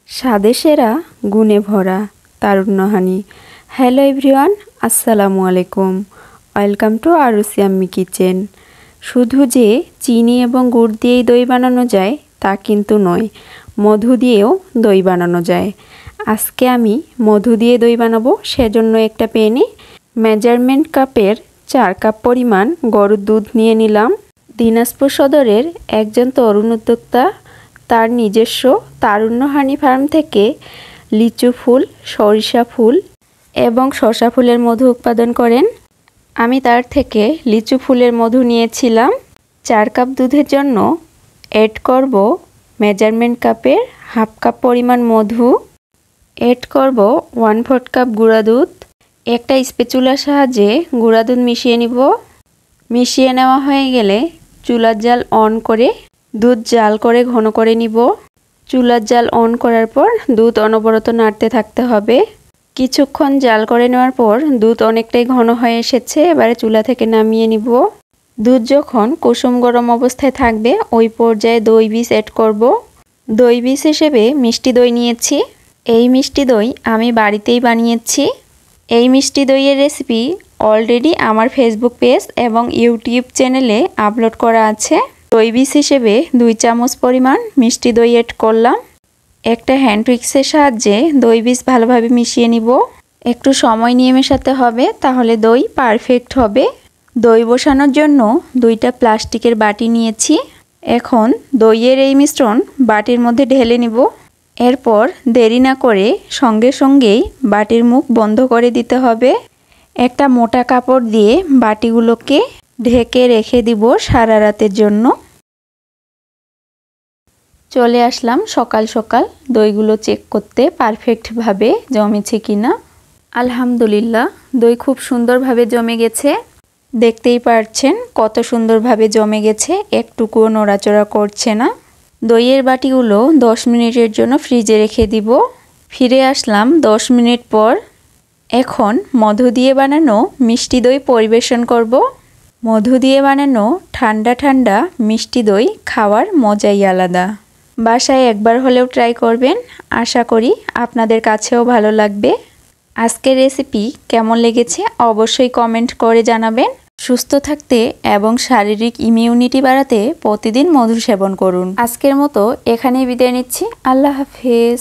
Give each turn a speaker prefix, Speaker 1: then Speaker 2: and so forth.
Speaker 1: স্বাদে সেরা গুণে ভরা তারুণ্যহানি। হ্যালো এভরিওয়ান, আসসালামু আলাইকুম। Welcome to আরুসি Ammi kitchen. শুধু যে চিনি এবং গুড় দিয়েই দই বানানো যায় তা কিন্তু নয়, মধু দিয়েও দই বানানো যায়। আজকে আমি মধু দিয়ে দই বানাবো। সেজন্য একটা প্যানে মেজারমেন্ট কাপের 4 কাপ পরিমাণ গরুর দুধ নিয়ে নিলাম। দিনাজপুর সদরের একজন তরুণ উদ্যোক্তা তার নিজস্ব তারুণ্যহানি ফার্ম থেকে লিচু ফুল, সরিষা ফুল এবং শসা ফুলের মধু উৎপাদন করেন। আমি তার থেকে লিচু ফুলের মধু নিয়েছিলাম। 4 কাপ দুধের জন্য অ্যাড করব মেজারমেন্ট কাপের হাফ কাপ পরিমাণ মধু, অ্যাড করব 1/4 কাপ গুঁড়া দুধ। একটা স্প্যাচুলার সাহায্যে গুঁড়া দুধ মিশিয়ে নিব। মিশিয়ে নেওয়া হয়ে গেলে চুলার জাল অন করে দুধ জাল করে ঘন করে নিব। চুলার জাল অন করার পর দুধ অনবরত নাড়তে থাকতে হবে। কিছুক্ষণ জাল করে নেওয়ার পর দুধ অনেকটাই ঘন হয়ে এসেছে। এবারে চুলা থেকে নামিয়ে নিব। দুধ যখন কুসুম গরম অবস্থায় থাকবে ওই পর্যায়ে দই বীজ অ্যাড করব। দই বীজ হিসেবে মিষ্টি দই নিয়েছি। এই মিষ্টি দই আমি বাড়িতেই বানিয়েছি। এই মিষ্টি দইয়ের রেসিপি অলরেডি আমার ফেসবুক পেজ এবং ইউটিউব চ্যানেলে আপলোড করা আছে। দই বীজ হিসেবে 2 চামচ পরিমাণ মিষ্টি দই অ্যাড করলাম। একটা হ্যান্ড উইক্সের সাহায্যে দই বীজ ভালোভাবে মিশিয়ে নিব। একটু সময় নিয়ে মেশাতে হবে, তাহলে দই পারফেক্ট হবে। দই বসানোর জন্য 2টা প্লাস্টিকের বাটি নিয়েছি। এখন দইয়ের এই মিশ্রণ বাটির মধ্যে ঢেলে নিব। এরপর দেরি না করে সঙ্গে সঙ্গেই বাটির মুখ বন্ধ করে দিতে হবে। একটা মোটা কাপড় দিয়ে বাটিগুলোকে ঢেকে রেখে দিব সারা রাতের জন্য। চলে আসলাম সকাল সকাল দইগুলো চেক করতে পারফেক্টভাবে জমেছে কিনা। আলহামদুলিল্লাহ, দই খুব সুন্দরভাবে জমে গেছে। দেখতেই পাচ্ছেন কত সুন্দরভাবে জমে গেছে, একটুকুও নড়াচড়া করছে না। দইয়ের বাটিগুলো 10 মিনিটের জন্য ফ্রিজে রেখে দিব। ফিরে আসলাম 10 মিনিট পর। এখন মধু দিয়ে বানানো মিষ্টি দই পরিবেশন করব। মধু দিয়ে বানানো ঠান্ডা ঠান্ডা মিষ্টি দই খাওয়ার মজাই আলাদা। বাসায় একবার হলেও ট্রাই করবেন, আশা করি আপনাদের কাছেও ভালো লাগবে। আজকের রেসিপি কেমন লেগেছে অবশ্যই কমেন্ট করে জানাবেন। সুস্থ থাকতে এবং শারীরিক ইমিউনিটি বাড়াতে প্রতিদিন মধু সেবন করুন। আজকের মতো এখানেই বিদায় নিচ্ছি। আল্লাহ হাফেজ।